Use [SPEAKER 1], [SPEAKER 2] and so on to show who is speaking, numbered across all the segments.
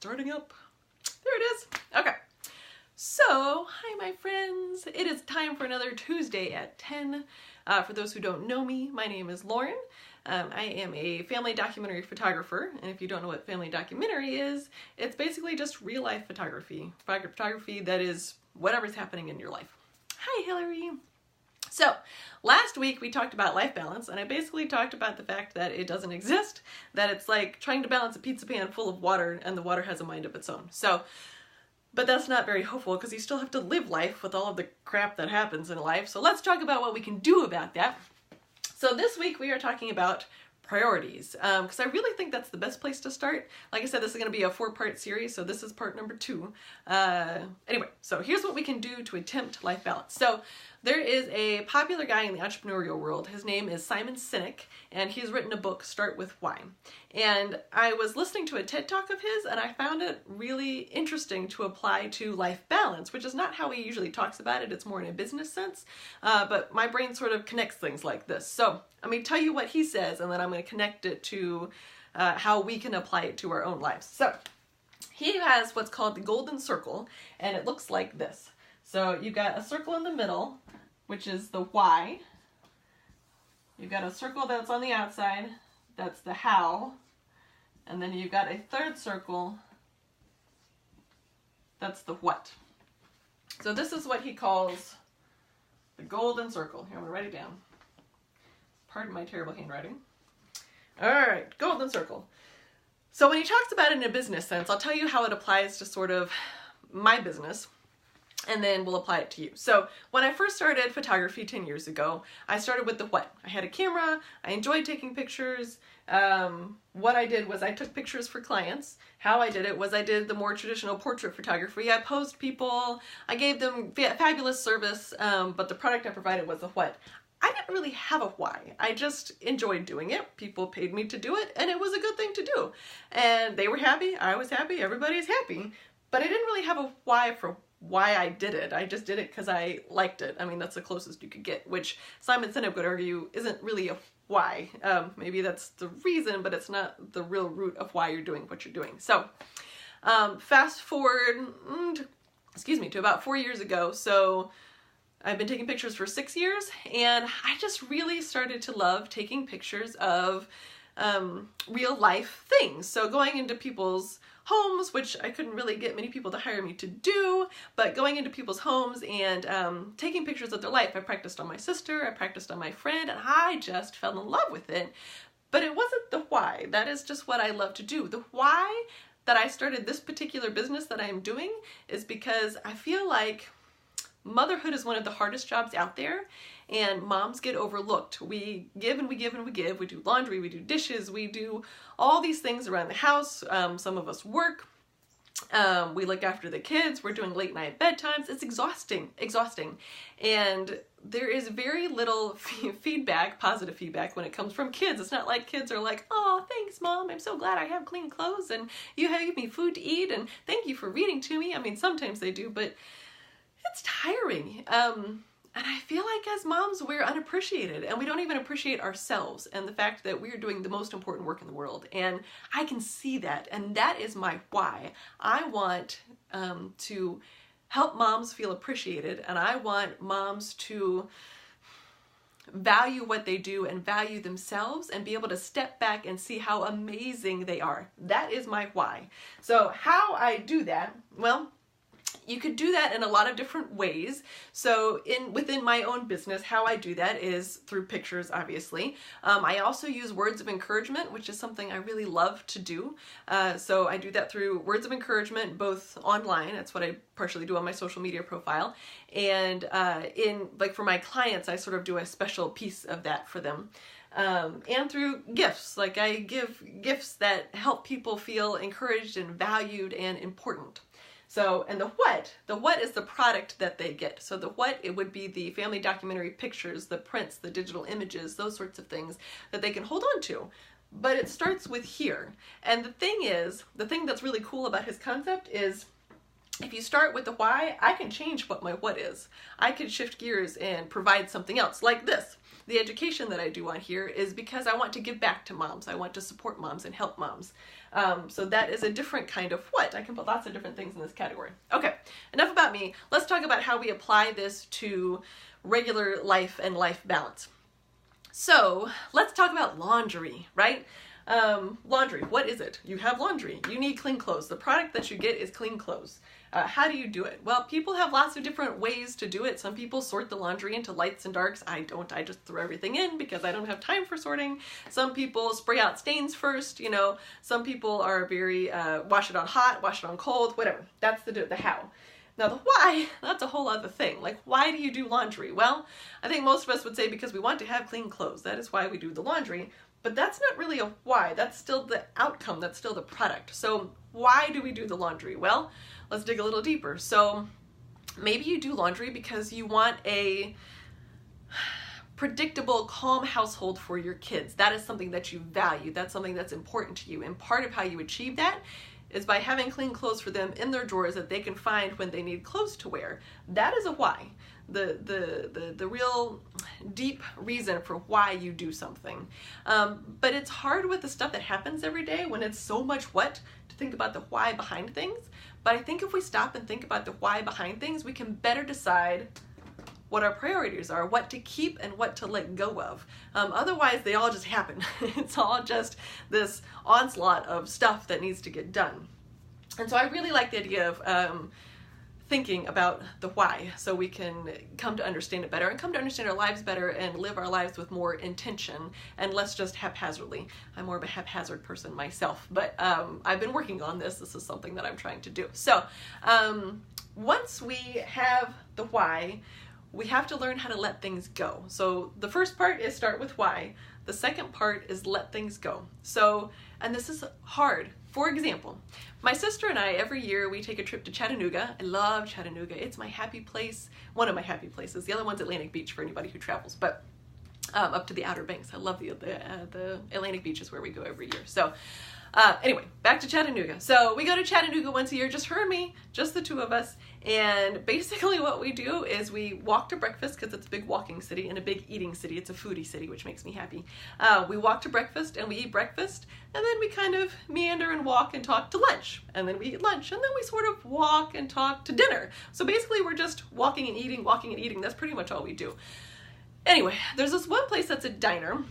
[SPEAKER 1] starting up. There it is. Okay. So, hi my friends. It is time for another Tuesday at 10. For those who don't know me, my name is Lauren. I am a family documentary photographer, and if you don't know what family documentary is, it's basically just real life photography. Photography that is whatever's happening in your life. Hi Hillary. So, last week we talked about life balance, and I basically talked about the fact that it doesn't exist, that it's like trying to balance a pizza pan full of water, and the water has a mind of its own. But that's not very hopeful because you still have to live life with all of the crap that happens in life. So let's talk about what we can do about that. So this week we are talking about priorities, because I really think that's the best place to start. Like I said, this is going to be a 4-part series, so this is part number 2. Anyway, so here's what we can do to attempt life balance. So there is a popular guy in the entrepreneurial world. His name is Simon Sinek, and he's written a book, Start With Why. And I was listening to a TED Talk of his, and I found it really interesting to apply to life balance, which is not how he usually talks about it. It's more in a business sense, but my brain sort of connects things like this. So let me tell you what he says, and then I'm going to connect it to how we can apply it to our own lives. So he has what's called the golden circle, and it looks like this. So you've got a circle in the middle, which is the why. You've got a circle that's on the outside, that's the how. And then you've got a third circle, that's the what. So this is what he calls the golden circle. Here, I'm going to write it down. Pardon my terrible handwriting. All right, golden circle. So when he talks about it in a business sense, I'll tell you how it applies to sort of my business, and then we'll apply it to you. So when I first started photography 10 years ago, I started with the what. I had a camera, I enjoyed taking pictures. What I did was I took pictures for clients. How I did it was I did the more traditional portrait photography. I posed people, I gave them fabulous service, but the product I provided was the what. I didn't really have a why. I just enjoyed doing it. People paid me to do it, and it was a good thing to do. And they were happy, I was happy, everybody's happy. But I didn't really have a why for why I did it. I just did it because I liked it. I mean, that's the closest you could get, which Simon Sinek would argue isn't really a why. Maybe that's the reason, but it's not the real root of why you're doing what you're doing. So fast forward, to about 4 years ago. So I've been taking pictures for 6 years, and I just really started to love taking pictures of real life things. So going into people's homes, which I couldn't really get many people to hire me to do, but going into people's homes and taking pictures of their life. I practiced on my sister, I practiced on my friend, and I just fell in love with it. But it wasn't the why. That is just what I love to do. The why that I started this particular business that I am doing is because I feel like motherhood is one of the hardest jobs out there, and moms get overlooked. We give and we give and we give. We do laundry, we do dishes, we do all these things around the house. Some of us work. We look after the kids. We're doing late night bedtimes. It's exhausting. And there is very little feedback, positive feedback, when it comes from kids. It's not like kids are like, oh, thanks, Mom. I'm so glad I have clean clothes, and you have given me food to eat, and thank you for reading to me. I mean, sometimes they do, but it's tiring. And I feel like as moms, we're unappreciated, and we don't even appreciate ourselves and the fact that we're doing the most important work in the world. And I can see that, and that is my why. I want to help moms feel appreciated, and I want moms to value what they do and value themselves and be able to step back and see how amazing they are. That is my why. So how I do that, well, you could do that in a lot of different ways. So within my own business, how I do that is through pictures, obviously. I also use words of encouragement, which is something I really love to do. So I do that through words of encouragement, both online. That's what I partially do on my social media profile. And for my clients, I sort of do a special piece of that for them. And through gifts. Like I give gifts that help people feel encouraged and valued and important. So, and the what is the product that they get. So the what, it would be the family documentary pictures, the prints, the digital images, those sorts of things that they can hold on to. But it starts with here. And the thing that's really cool about his concept is if you start with the why, I can change what my what is. I can shift gears and provide something else like this. the education that I do on here is because I want to give back to moms. I want to support moms and help moms. So that is a different kind of what. I can put lots of different things in this category. Okay, enough about me. Let's talk about how we apply this to regular life and life balance. So let's talk about laundry, right? Laundry, what is it? You have laundry. You need clean clothes. The product that you get is clean clothes. How do you do it? Well, people have lots of different ways to do it. Some people sort the laundry into lights and darks. I don't. I just throw everything in because I don't have time for sorting. Some people spray out stains first, you know. Some people are very, wash it on hot, wash it on cold, whatever. That's the how. Now the why, that's a whole other thing. Like, why do you do laundry? Well, I think most of us would say because we want to have clean clothes. That is why we do the laundry. But that's not really a why. That's still the outcome. That's still the product. So why do we do the laundry? Well, let's dig a little deeper. So maybe you do laundry because you want a predictable, calm household for your kids. That is something that you value. That's something that's important to you. And part of how you achieve that is by having clean clothes for them in their drawers that they can find when they need clothes to wear. That is a why. The real deep reason for why you do something. But it's hard with the stuff that happens every day when it's so much what to think about the why behind things. But I think if we stop and think about the why behind things, we can better decide what our priorities are, what to keep and what to let go of. Otherwise, they all just happen. It's all just this onslaught of stuff that needs to get done. And so I really like the idea of thinking about the why so we can come to understand it better and come to understand our lives better and live our lives with more intention and less just haphazardly. I'm more of a haphazard person myself, but I've been working on this. This is something that I'm trying to do. So once we have the why, we have to learn how to let things go. So the first part is start with why. The second part is let things go. So, and this is hard. For example, my sister and I, every year we take a trip to Chattanooga. I love Chattanooga. It's my happy place, one of my happy places. The other one's Atlantic Beach for anybody who travels, but up to the Outer Banks. I love the Atlantic Beach is where we go every year. So anyway, back to Chattanooga. So we go to Chattanooga once a year, just her and me, just the two of us. And basically what we do is we walk to breakfast because it's a big walking city and a big eating city. It's a foodie city, which makes me happy. We walk to breakfast and we eat breakfast, and then we kind of meander and walk and talk to lunch. And then we eat lunch, and then we sort of walk and talk to dinner. So basically we're just walking and eating, walking and eating. That's pretty much all we do. Anyway, there's this one place that's a diner.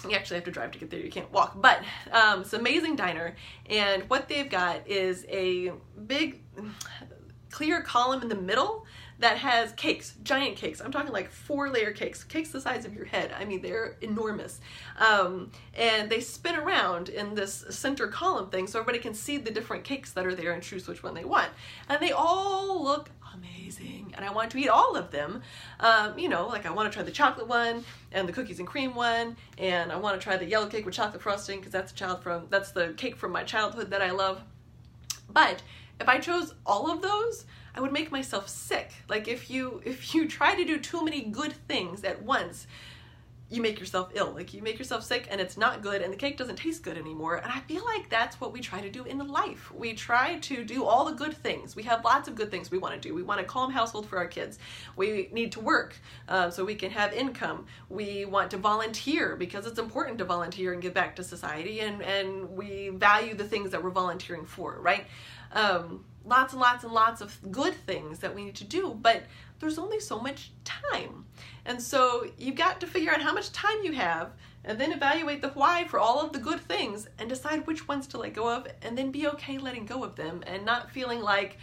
[SPEAKER 1] You actually have to drive to get there, you can't walk, but it's an amazing diner, and what they've got is a big clear column in the middle that has cakes, giant cakes. I'm talking like 4-layer cakes the size of your head. I mean, they're enormous. And they spin around in this center column thing so everybody can see the different cakes that are there and choose which one they want. And they all look amazing, and I want to eat all of them. You know, like I want to try the chocolate one and the cookies and cream one, and I want to try the yellow cake with chocolate frosting because that's the cake from my childhood that I love. But if I chose all of those, I would make myself sick. Like if you try to do too many good things at once, you make yourself ill. Like you make yourself sick and it's not good and the cake doesn't taste good anymore. And I feel like that's what we try to do in life. We try to do all the good things. We have lots of good things we want to do. We want a calm household for our kids. We need to work so we can have income. We want to volunteer because it's important to volunteer and give back to society, and we value the things that we're volunteering for, right? Lots and lots and lots of good things that we need to do, but there's only so much time. And so you've got to figure out how much time you have and then evaluate the why for all of the good things and decide which ones to let go of, and then be okay letting go of them and not feeling like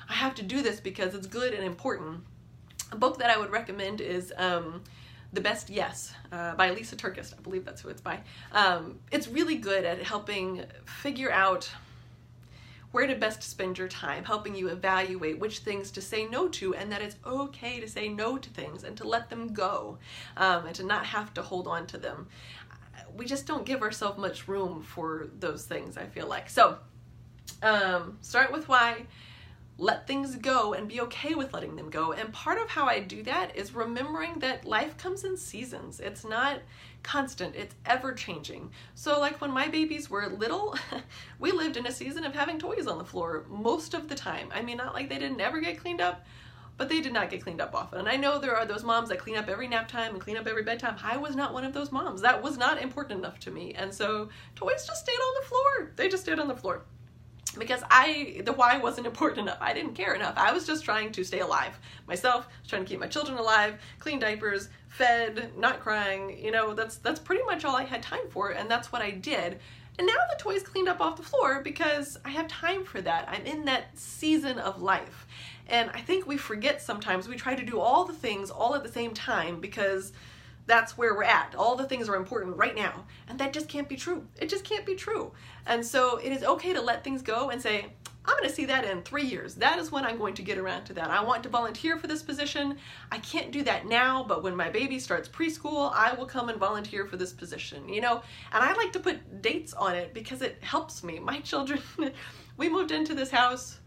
[SPEAKER 1] I have to do this because it's good and important. A book that I would recommend is The Best Yes by Lisa Turkis. I believe that's who it's by. It's really good at helping figure out where to best spend your time, helping you evaluate which things to say no to, and that it's okay to say no to things and to let them go, and to not have to hold on to them. We just don't give ourselves much room for those things, I feel like. So start with why, let things go and be okay with letting them go. And part of how I do that is remembering that life comes in seasons. It's not constant, it's ever changing. So like when my babies were little, we lived in a season of having toys on the floor most of the time. I mean, not like they didn't ever get cleaned up, but they did not get cleaned up often. And I know there are those moms that clean up every nap time and clean up every bedtime. I was not one of those moms. That was not important enough to me. And so toys just stayed on the floor. They just stayed on the floor. Because the why wasn't important enough. I didn't care enough. I was just trying to stay alive myself, trying to keep my children alive, clean diapers, fed, not crying. You know, that's pretty much all I had time for, and that's what I did. And now the toys cleaned up off the floor because I have time for that. I'm in that season of life. And I think we forget sometimes. We try to do all the things all at the same time because that's where we're at. All the things are important right now. And that just can't be true. It just can't be true. And so it is okay to let things go and say, I'm going to see that in 3 years. That is when I'm going to get around to that. I want to volunteer for this position. I can't do that now, but when my baby starts preschool, I will come and volunteer for this position, you know? And I like to put dates on it because it helps me. My children, we moved into this house,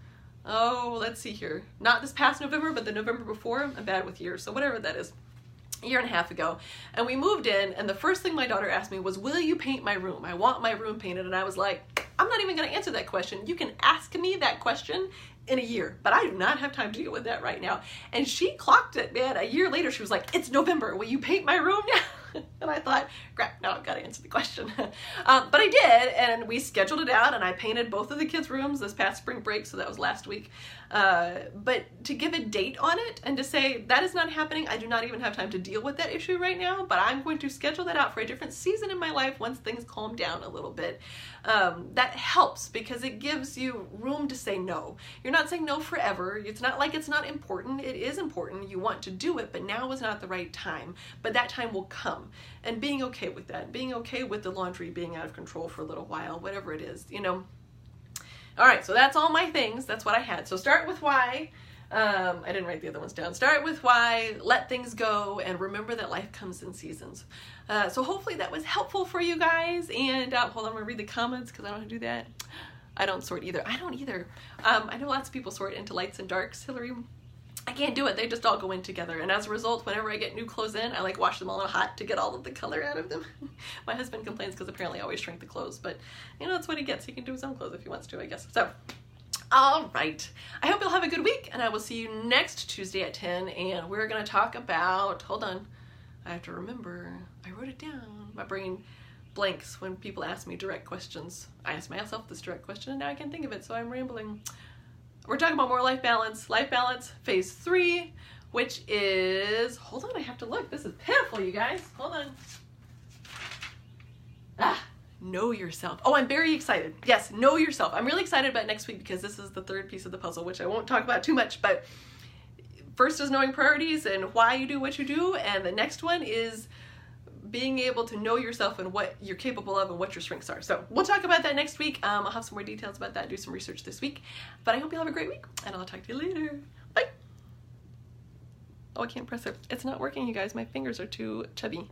[SPEAKER 1] oh, let's see here. Not this past November, but the November before. I'm bad with years, so whatever that is. A year and a half ago, and we moved in, and the first thing my daughter asked me was, will you paint my room? I want my room painted. And I was like, I'm not even going to answer that question. You can ask me that question in a year, but I do not have time to deal with that right now. And she clocked it, man. A year later, she was like, it's November. Will you paint my room now? And I thought, crap, now I've got to answer the question. But I did, and we scheduled it out, and I painted both of the kids' rooms this past spring break, so that was last week. But to give a date on it and to say, that is not happening, I do not even have time to deal with that issue right now, but I'm going to schedule that out for a different season in my life once things calm down a little bit. That helps because it gives you room to say no. You're not saying no forever. It's not like it's not important. It is important. You want to do it, but now is not the right time. But that time will come. And being okay with that, being okay with the laundry being out of control for a little while, whatever it is, you know. All right, so that's all my things. That's what I had. So start with why. I didn't write the other ones down. Start with why, let things go, and remember that life comes in seasons. So hopefully that was helpful for you guys. And hold on, I'm gonna read the comments because I don't know how to do that. I don't sort either. I don't either. I know lots of people sort into lights and darks, Hillary. I can't do it. They just all go in together. And as a result, whenever I get new clothes in, I like wash them all in hot to get all of the color out of them. My husband complains because apparently I always shrink the clothes, but you know, that's what he gets. He can do his own clothes if he wants to, I guess. So, all right. I hope you'll have a good week, and I will see you next Tuesday at 10, and we're going to talk about, hold on, I have to remember. I wrote it down. My brain blanks when people ask me direct questions. I asked myself this direct question, and now I can't think of it, so I'm rambling. We're talking about more life balance, phase 3, which is, hold on, I have to look. This is pitiful, you guys. Hold on. Know yourself. Oh, I'm very excited. Yes, know yourself. I'm really excited about next week because this is the third piece of the puzzle, which I won't talk about too much, but first is knowing priorities and why you do what you do, and the next one is being able to know yourself and what you're capable of and what your strengths are. So we'll talk about that next week. I'll have some more details about that, do some research this week. But I hope you have a great week, and I'll talk to you later. Bye. Oh, I can't press it. It's not working, you guys. My fingers are too chubby.